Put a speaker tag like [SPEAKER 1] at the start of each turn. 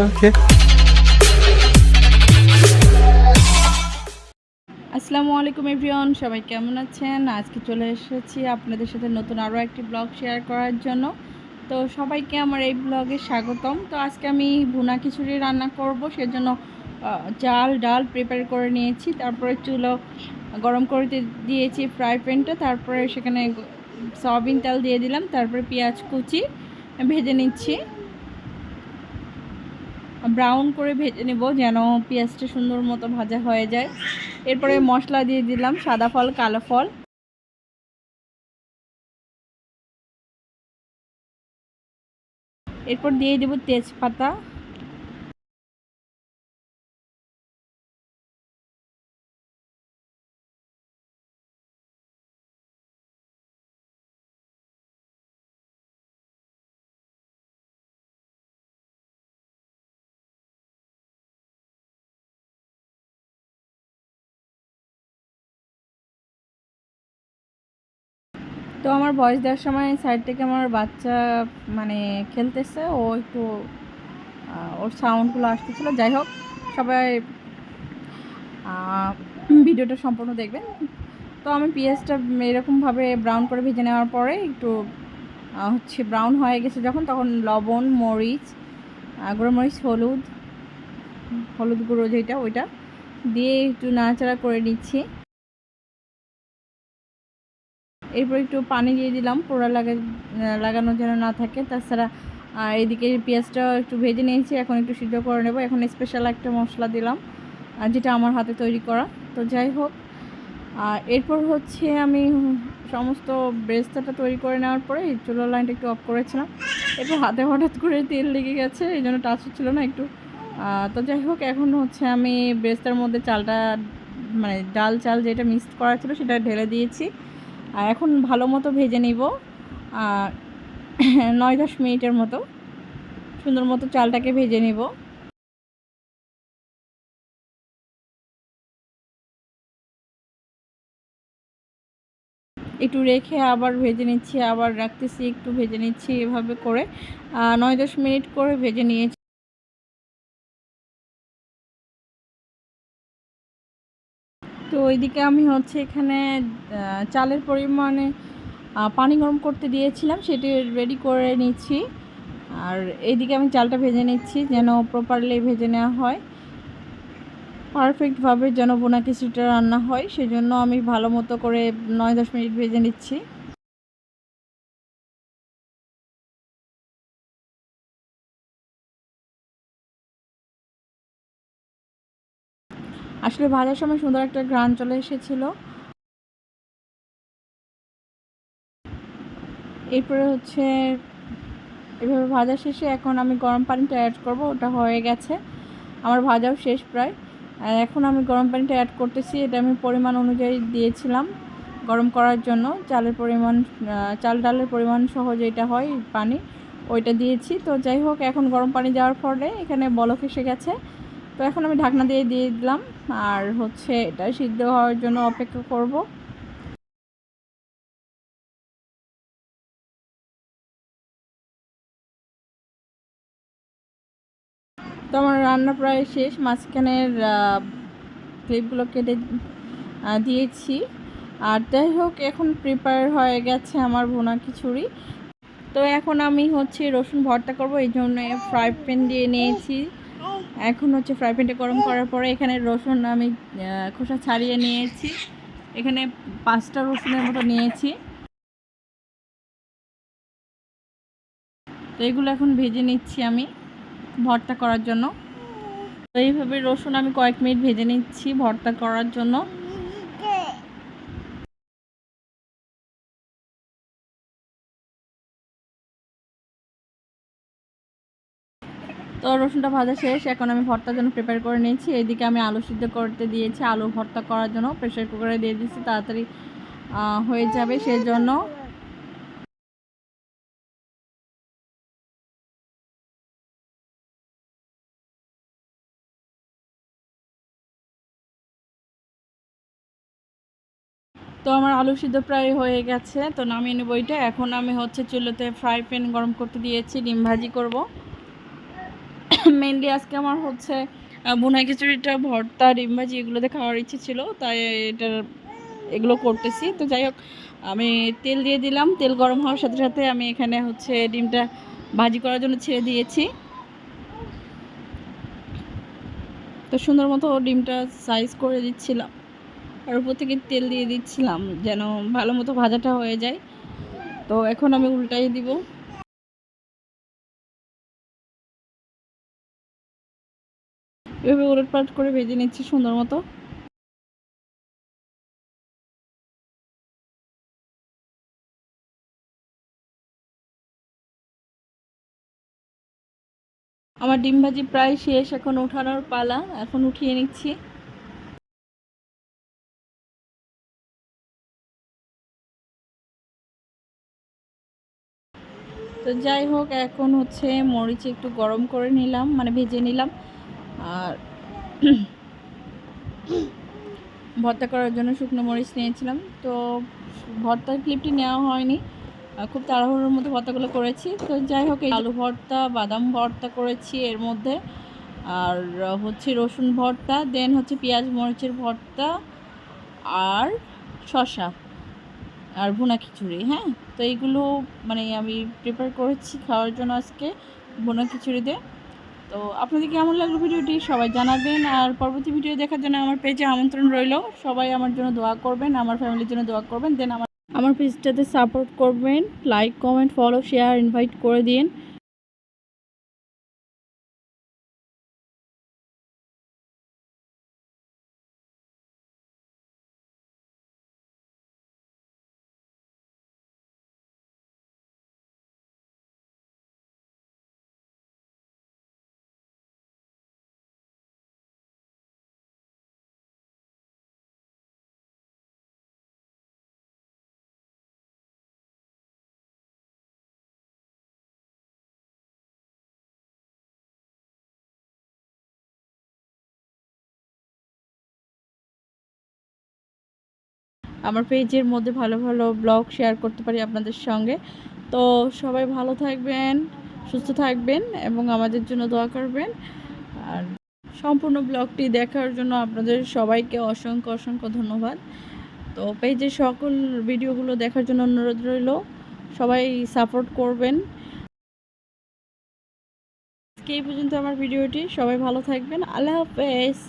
[SPEAKER 1] ওকে।
[SPEAKER 2] আসসালামু আলাইকুম এভরিওয়ান, সবাই কেমন আছেন? আজকে চলে এসেছি আপনাদের সাথে নতুন আরও একটি ব্লগ শেয়ার করার জন্য। তো সবাইকে আমার এই ব্লগে স্বাগতম। তো আজকে আমি ভুনা খিচুড়ি রান্না করব, সেজন্য চাল ডাল প্রিপেয়ার করে নিয়েছি। তারপরে চুলো গরম করতে দিয়েছি ফ্রাই প্যানটা, তারপরে সেখানে সয়াবিন তেল দিয়ে দিলাম, তারপরে পেঁয়াজ কুচি ভেজে নিচ্ছি। ব্রাউন করে ভেজে নেব যেন পেঁয়াজটা সুন্দর মতো ভাজা হয়ে যায়। এরপরে মশলা দিয়ে দিলাম সাদা ফল, কালো ফল, এরপর দিয়ে দেব তেজপাতা, তো আমার ভয়েস দেওয়ার সময় সাইড থেকে আমার বাচ্চা মানে খেলতেছে, ও একটু ওর সাউন্ডগুলো আসতেছিলো। যাই হোক, সবাই ভিডিওটা সম্পূর্ণ দেখবেন। তো আমি পেঁয়াজটা এরকমভাবে ব্রাউন করে ভেজে নেওয়ার পরে একটু হচ্ছে ব্রাউন হয়ে গেছে যখন, তখন লবণ, মরিচ, গুঁড়ো মরিচ, হলুদ গুঁড়ো যেটা ওইটা দিয়ে একটু নাড়াচাড়া করে নিচ্ছি। এরপর একটু পানি দিয়ে দিলাম, পোড়া লাগানো যেন না থাকে। তাছাড়া এদিকে পেঁয়াজটা একটু ভেজে নিয়েছি, এখন একটু সিদ্ধ করে নেব। এখন স্পেশাল একটা মশলা দিলাম যেটা আমার হাতে তৈরি করা। তো যাই হোক, এরপর হচ্ছে আমি সমস্ত ব্রেস্তাটা তৈরি করে নেওয়ার পরে চুলার লাইনটা একটু অফ করেছিলাম। এরপর হাতে হঠাৎ করে তেল লেগে গেছে, এই জন্য টাচ হচ্ছিলো না একটু। তো যাই হোক, এখন হচ্ছে আমি ব্রেস্তার মধ্যে চালটা মানে ডাল চাল যেটা মিক্সড করা ছিল সেটা ঢেলে দিয়েছি। আর এখন ভালো মতো ভেজে নিব 9-10 মিনিটের মতো, সুন্দর মতো চালটাকে ভেজে নিব। একটু রেখে আবার ভেজে নিচ্ছি, আবার রাখতেছি, একটু ভেজে নিচ্ছি, এভাবে করে 9-10 মিনিট করে ভেজে নিয়েছি। তো ওইদিকে আমি হচ্ছে এখানে চালের পরিমাণে পানি গরম করতে দিয়েছিলাম, সেটি রেডি করে নিচ্ছি। আর এইদিকে আমি চালটা ভেজে নিচ্ছি যেন প্রপারলি ভেজে নেওয়া হয়, পারফেক্টভাবে যেন বোনা খিচুড়িটা রান্না হয়, সেজন্য আমি ভালো মতো করে 9-10 মিনিট ভেজে নিচ্ছি। আসলে ভাজার সময় সুন্দর একটা ঘ্রাণ চলে এসেছিলো। এরপরে হচ্ছে এভাবে ভাজা শেষে এখন আমি গরম পানিটা অ্যাড করব, ওটা হয়ে গেছে, আমার ভাজাও শেষ প্রায়। এখন আমি গরম পানিটা অ্যাড করতেছি, এটা আমি পরিমাণ অনুযায়ী দিয়েছিলাম গরম করার জন্য। চালের পরিমাণ, চাল ডালের পরিমাণ সহ যেটা হয় পানি, ওইটা দিয়েছি। তো যাই হোক, এখন গরম পানি দেওয়ার ফলে এখানে বলক এসে গেছে। তো এখন আমি ঢাকনা দিয়ে দিলাম, আর হচ্ছে এটা সিদ্ধ হওয়ার জন্য অপেক্ষা করব। তো আমার রান্না প্রায় শেষ, মাঝখানের ক্লিপগুলো কেটে দিয়েছি। আর যাই হোক, এখন প্রিপেয়ার হয়ে গেছে আমার ভুনা খিচুড়ি। তো এখন আমি হচ্ছে রসুন ভর্তা করব, এই জন্য ফ্রাই প্যান দিয়ে নিয়েছি। এখন হচ্ছে ফ্রাই প্যানটা গরম করার পরে এখানে রসুন আমি খোসা ছাড়িয়ে নিয়েছি, এখানে 5টা রসুনের মতো নিয়েছি। তো এগুলো এখন ভেজে নিচ্ছি আমি ভর্তা করার জন্য। তো এইভাবে রসুন আমি কয়েক মিনিট ভেজে নিচ্ছি ভর্তা করার জন্য। তো রসুনটা ভাজা শেষ, এখন আমি ভর্তার জন্য প্রিপেয়ার করে নিয়েছি। এদিকে আমি আলু সিদ্ধ করতে দিয়েছি, আলু ভর্তা করার জন্য প্রেসার কুকারে দিয়ে দিচ্ছি, তাড়াতাড়ি হয়ে যাবে সেই জন্য। তো আমার আলু সিদ্ধ প্রায় হয়ে গেছে, তো নামিয়ে নেব এটা। এখন আমি হচ্ছে চুলোতে ফ্রাই প্যান গরম করতে দিয়েছি, ডিম ভাজি করব। মেনলি আজকে আমার হচ্ছে ভুনা খিচুড়িটা, ভর্তা, ডিম ভাজি এগুলোতে খাওয়ার ইচ্ছে ছিল, তাই এগুলো করতেছি। তো যাই হোক, আমি তেল দিয়ে দিলাম। তেল গরম হওয়ার সাথে সাথে আমি এখানে হচ্ছে ডিমটা ভাজি করার জন্য ছেড়ে দিয়েছি। তো সুন্দর মতো ডিমটা সাইজ করে দিচ্ছিলাম, আর উপর থেকে তেল দিয়ে দিচ্ছিলাম যেন ভালো মতো ভাজাটা হয়ে যায়। তো এখন আমি উল্টাই দিব। এভাবে উলটপালট করে ভেজে নিচ্ছি সুন্দর মতো। আমার ডিম ভাজি প্রায় শেষ, এখন উঠানোর পালা, এখন উঠিয়ে নিচ্ছি। তো যাই হোক, এখন হচ্ছে মরিচ একটু গরম করে নিলাম, মানে ভেজে নিলাম। আর ভর্তা করার জন্য শুকনো মরিচ নিয়েছিলাম। তো ভর্তার ক্লিপটি নেওয়া হয়নি, খুব তাড়াহুড়োর মধ্যে ভর্তাগুলো করেছি। তো যাই হোক, এই আলু ভর্তা, বাদাম ভর্তা করেছি এর মধ্যে, আর হচ্ছে রসুন ভর্তা, দেন হচ্ছে পেঁয়াজ মরিচের ভর্তা, আর শসা, আর ভুনা খিচুড়ি। হ্যাঁ, তো এইগুলো মানে আমি প্রিপেয়ার করেছি খাওয়ার জন্য আজকে ভুনা খিচুড়িতে। তো আপনাদের কেমন লাগলো ভিডিওটি সবাই জানাবেন, আর পরবর্তী ভিডিও দেখার জন্য আমার পেজে আমন্ত্রণ রইল। সবাই আমার জন্য দোয়া করবেন, আমার ফ্যামিলির জন্য দোয়া করবেন, দেন আমার পেজটাতে সাপোর্ট করবেন, like, comment, follow, share, invite করে দিন। আমার পেজের মধ্যে ভালো ভালো ব্লগ শেয়ার করতে পারি আপনাদের সঙ্গে। তো সবাই ভালো থাকবেন, সুস্থ থাকবেন এবং আমাদের জন্য দোয়া করবেন। আর সম্পূর্ণ ব্লগটি দেখার জন্য আপনাদের সবাইকে অসংখ্য অসংখ্য ধন্যবাদ। তো পেজের সকল ভিডিওগুলো দেখার জন্য অনুরোধ রইল, সবাই সাপোর্ট করবেন। আজকে এই পর্যন্ত আমার ভিডিওটি, সবাই ভালো থাকবেন। আল্লাহ হাফেজ।